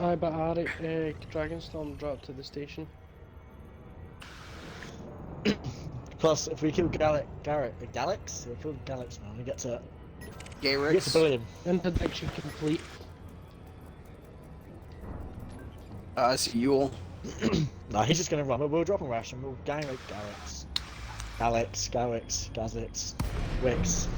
Aye, but Ari, Dragonstorm dropped to the station. Plus, if we kill Galax, we kill Galax now, we get to Garrix. bully him. Interdiction complete. I see Yule. Nah, he's just gonna run. We'll drop and rush and we'll gang rape Galax. Gazix, Wix.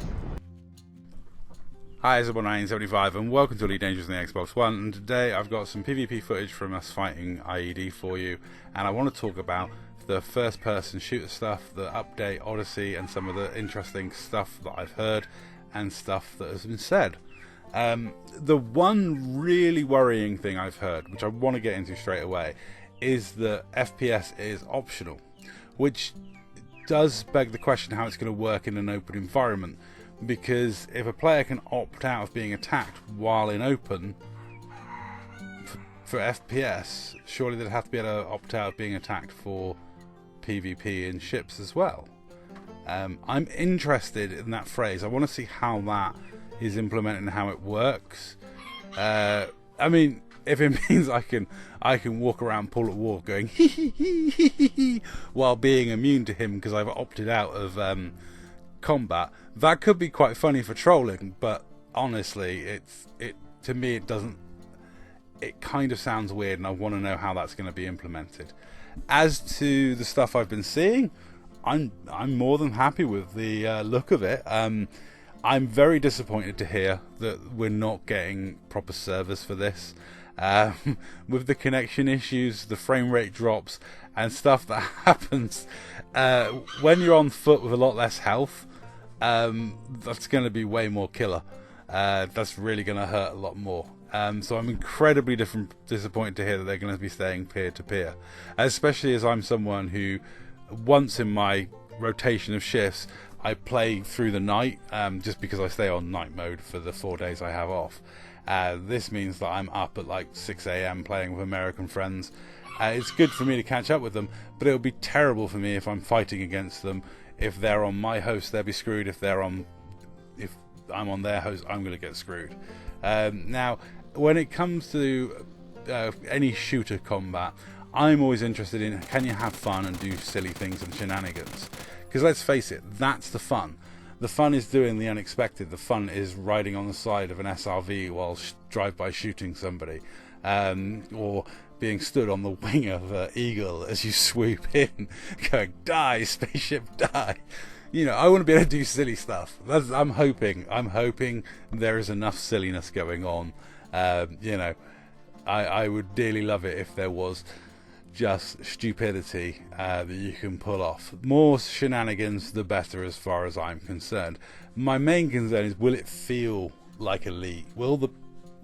Hi, it's 975 and welcome to Elite Dangerous on the Xbox One, and today I've got some PvP footage from us fighting IED for you, and I want to talk about the first person shooter stuff, the update, Odyssey, and some of the interesting stuff that I've heard and stuff that has been said. The one really worrying thing I've heard, which I want to get into straight away, is that FPS is optional, which does beg the question how it's going to work in an open environment. Because if a player can opt out of being attacked while in open for FPS, surely they'd have to be able to opt out of being attacked for PvP in ships as well. I'm interested in that phrase. I want to see how that is implemented and how it works. I mean, if it means I can walk around Pool at War going hee hee hee hee hee while being immune to him because I've opted out of combat, that could be quite funny for trolling, but honestly it to me it kind of sounds weird, and I want to know how that's going to be implemented. As to the stuff I've been seeing, I'm more than happy with the look of it. I'm very disappointed to hear that we're not getting proper servers for this. With the connection issues, the frame rate drops and stuff that happens when you're on foot with a lot less health, that's going to be way more killer. That's really going to hurt a lot more. So I'm incredibly disappointed to hear that they're going to be staying peer-to-peer, especially as I'm someone who, once in my rotation of shifts, I play through the night, just because I stay on night mode for the 4 days I have off. This means that I'm up at like 6 AM playing with American friends. It's good for me to catch up with them, but it would be terrible for me if I'm fighting against them. If they're on my host, they'll be screwed. If I'm on their host, I'm going to get screwed. Now, when it comes to any shooter combat, I'm always interested in, can you have fun and do silly things and shenanigans? Because let's face it, that's the fun. The fun is doing the unexpected. The fun is riding on the side of an SRV while drive-by shooting somebody, or being stood on the wing of an eagle as you swoop in, going, die, spaceship, die. You know, I want to be able to do silly stuff. I'm hoping there is enough silliness going on. You know, I would dearly love it if there was just stupidity that you can pull off. More shenanigans, the better, as far as I'm concerned. My main concern is, will it feel like Elite? Will the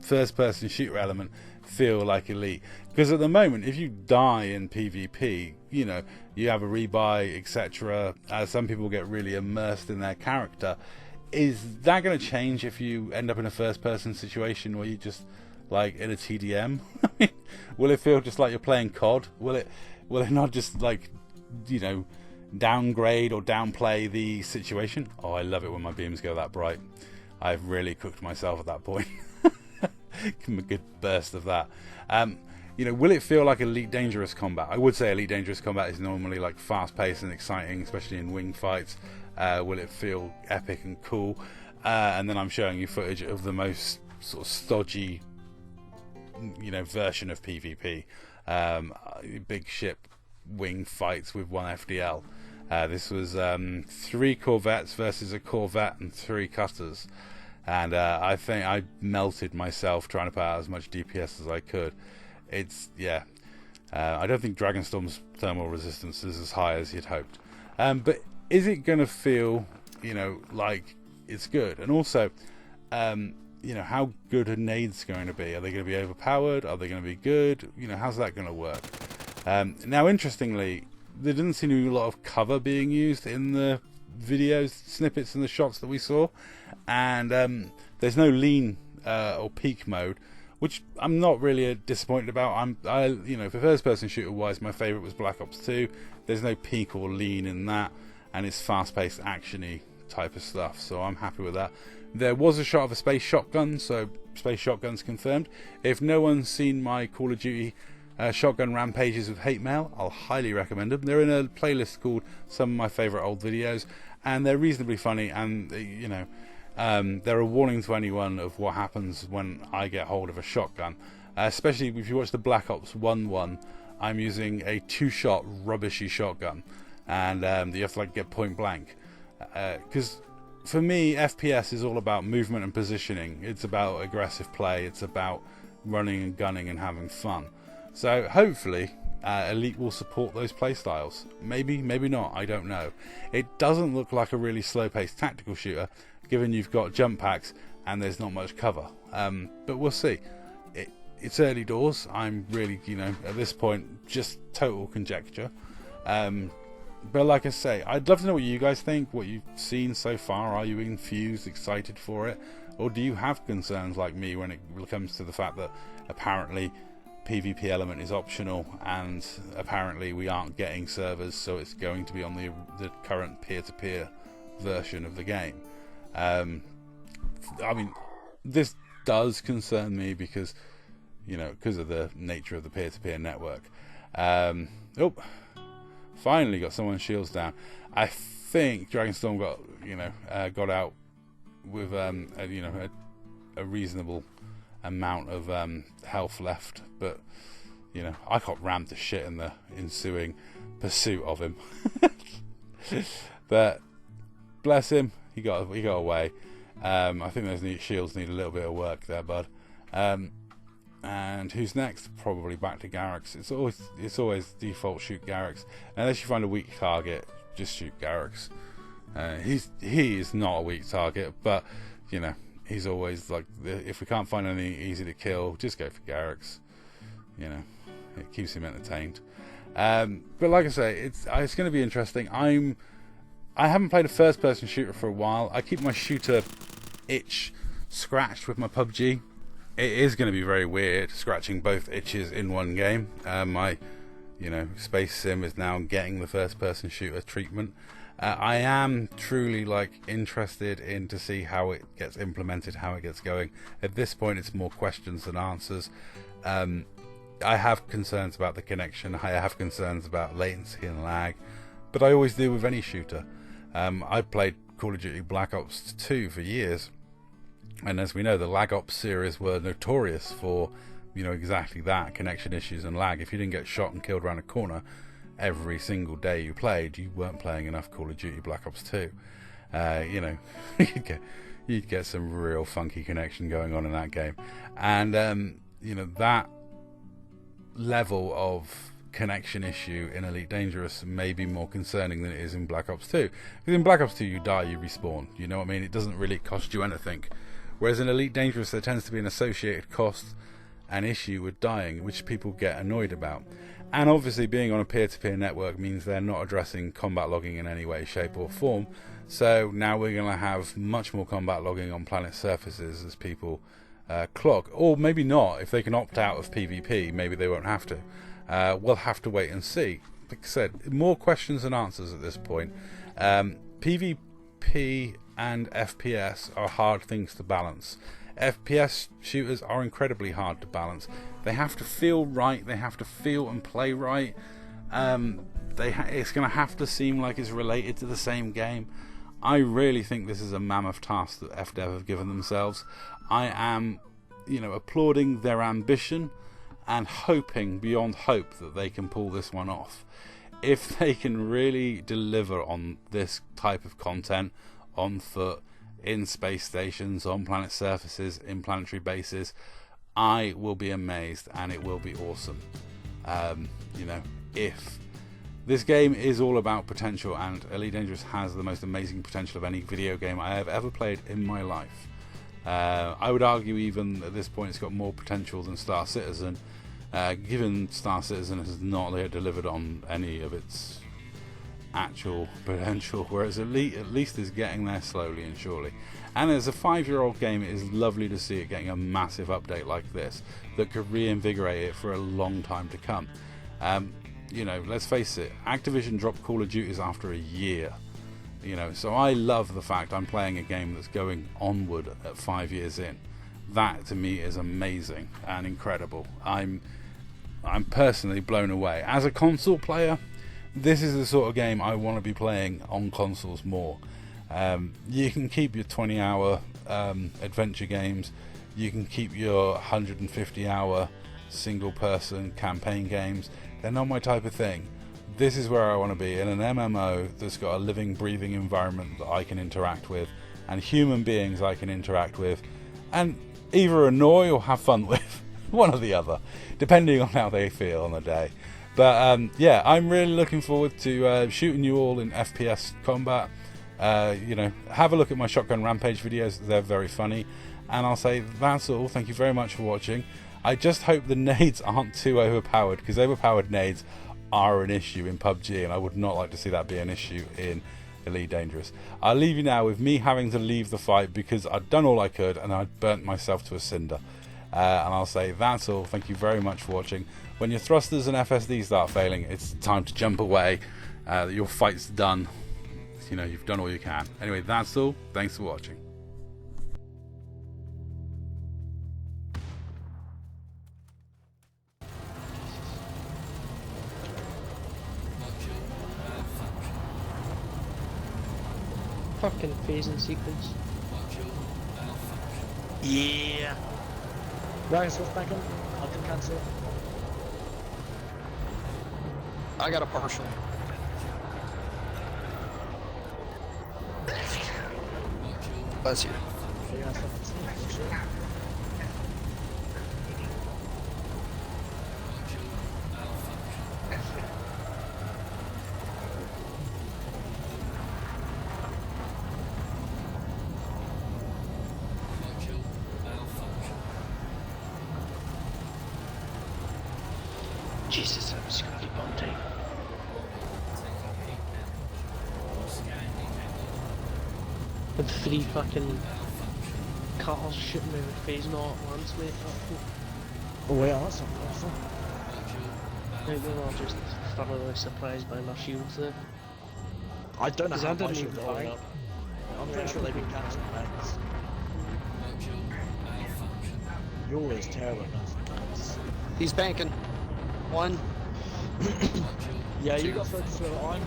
first-person shooter element feel like Elite? Because at the moment, if you die in PvP, you know, you have a rebuy, etc. Some people get really immersed in their character. Is that going to change if you end up in a first-person situation where you just, like, in a TDM? Will it feel just like you're playing COD? Will it not just, like, you know, downgrade or downplay the situation? Oh, I love it when my beams go that bright. I've really cooked myself at that point. Give me a good burst of that. You know, will it feel like Elite Dangerous combat? I would say Elite Dangerous combat is normally like fast-paced and exciting, especially in wing fights. Will it feel epic and cool? And then I'm showing you footage of the most sort of stodgy, you know, version of PvP. Big ship wing fights with one FDL. This was 3 Corvettes versus a Corvette and 3 cutters. And I think I melted myself trying to put out as much DPS as I could. It's, yeah. I don't think Dragonstorm's thermal resistance is as high as you'd hoped. But is it going to feel, you know, like it's good? And also, you know, how good are nades going to be? Are they going to be overpowered? Are they going to be good? You know, how's that going to work? Now, interestingly, there didn't seem to be a lot of cover being used in the videos, snippets and the shots that we saw, and there's no lean or peak mode, which I'm not really disappointed about. You know, for first person shooter wise, my favourite was Black Ops 2. There's no peak or lean in that, and it's fast paced actiony type of stuff, so I'm happy with that. There was a shot of a space shotgun, so space shotguns confirmed. If no one's seen my Call of Duty shotgun rampages with hate mail, I'll highly recommend them. They're in a playlist called Some of My Favourite Old Videos, and they're reasonably funny, and you know, they're a warning to anyone of what happens when I get hold of a shotgun. Especially if you watch the Black Ops 1 one, I'm using a 2-shot rubbishy shotgun, and you have to like get point blank. Because for me, FPS is all about movement and positioning. It's about aggressive play. It's about running and gunning and having fun. So hopefully Elite will support those playstyles. Maybe, maybe not, I don't know. It doesn't look like a really slow-paced tactical shooter, given you've got jump packs and there's not much cover. But we'll see. It's early doors. I'm really, you know, at this point, just total conjecture. But like I say, I'd love to know what you guys think, what you've seen so far. Are you infused, excited for it? Or do you have concerns like me when it comes to the fact that apparently PvP element is optional and apparently we aren't getting servers, so it's going to be on the current peer-to-peer version of the game? I mean, this does concern me because, you know, because of the nature of the peer-to-peer network. Oh, finally got someone's shields down. I think Dragonstorm got, you know, got out with you know, a reasonable amount of health left, but you know, I got rammed to shit in the ensuing pursuit of him. But bless him, he got away. I think those shields need a little bit of work there, bud. And who's next? Probably back to Garrix. It's always default shoot Garrix. Unless you find a weak target, just shoot Garrix. He is not a weak target, but you know, he's always like, if we can't find any easy to kill, just go for Garrix. You know, it keeps him entertained. But like I say, it's going to be interesting. I haven't played a first-person shooter for a while. I keep my shooter itch scratched with my PUBG. It is going to be very weird scratching both itches in one game. My, you know, Space Sim is now getting the first-person shooter treatment. I am truly like interested in to see how it gets implemented, how it gets going. At this point, it's more questions than answers. I have concerns about the connection. I have concerns about latency and lag, but I always do with any shooter. I played Call of Duty Black Ops 2 for years, and as we know, the Lag Ops series were notorious for, you know, exactly that, connection issues and lag. If you didn't get shot and killed around a corner every single day you played, you weren't playing enough Call of Duty Black Ops 2. You know, you'd get some real funky connection going on in that game, and you know, that level of connection issue in Elite Dangerous may be more concerning than it is in Black Ops 2. Because in Black Ops 2 you die, you respawn, you know what I mean? It doesn't really cost you anything. Whereas in Elite Dangerous there tends to be an associated cost and issue with dying, which people get annoyed about. And obviously being on a peer-to-peer network means they're not addressing combat logging in any way, shape or form. So now we're going to have much more combat logging on planet surfaces as people clog. Or maybe not. If they can opt out of PvP, maybe they won't have to. We'll have to wait and see. Like I said, more questions than answers at this point. PvP and FPS are hard things to balance. FPS shooters are incredibly hard to balance. They have to feel right, they have to feel and play right. It's going to have to seem like it's related to the same game. I really think this is a mammoth task that FDev have given themselves. I am, you know, applauding their ambition and hoping beyond hope that they can pull this one off. If they can really deliver on this type of content on foot, in space stations, on planet surfaces, in planetary bases, I will be amazed and it will be awesome. You know, if this game is all about potential, and Elite Dangerous has the most amazing potential of any video game I have ever played in my life. I would argue even at this point it's got more potential than Star Citizen, given Star Citizen has not delivered on any of its actual potential, whereas Elite at least is getting there slowly and surely. And as a 5-year-old game, it is lovely to see it getting a massive update like this that could reinvigorate it for a long time to come. You know, let's face it, Activision dropped Call of Duty after a year. You know, so I love the fact I'm playing a game that's going onward at 5 years in. That to me is amazing and incredible. I'm personally blown away. As a console player, this is the sort of game I want to be playing on consoles more. You can keep your 20-hour adventure games, you can keep your 150-hour single-person campaign games. They're not my type of thing. This is where I want to be, in an MMO that's got a living, breathing environment that I can interact with, and human beings I can interact with, and either annoy or have fun with. One or the other, depending on how they feel on the day. But yeah, I'm really looking forward to shooting you all in FPS combat. Have a look at my Shotgun Rampage videos, they're very funny. And I'll say that's all. Thank you very much for watching. I just hope the nades aren't too overpowered, because overpowered nades are an issue in PUBG, and I would not like to see that be an issue in Elite Dangerous. I'll leave you now with me having to leave the fight because I'd done all I could and I'd burnt myself to a cinder. And I'll say that's all. Thank you very much for watching. When your thrusters and FSD start failing, it's time to jump away. Your fight's done. You've done all you can. Anyway, that's all. Thanks for watching. Fucking phasing sequence. Yeah. Ryan, switch back in. I can cancel. I got a partial. Bless you. Okay, that's fucking sneak, shit. Jesus, that was gonna be bumpy. With 3 fucking cutters shooting me with phasing all at once, mate. Oh wait, that's something awesome. Maybe they're just thoroughly surprised by my shields there. I don't know 'Cause how I my didn't shields even are holding fight. up. I'm pretty sure they've been cancelled, man. Your is terrible, man. He's banking. One. Yeah, you got focused with it. I'm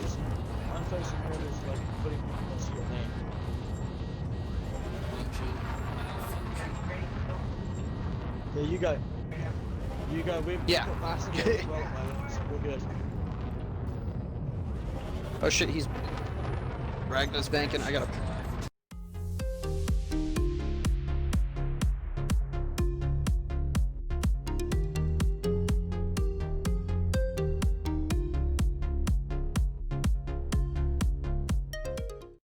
focusing more on this, like, putting points to your name. There you go. You go. We've Yeah. got Bassett as well at the moment, so we're good. Oh shit, he's Ragnar's banking. I got a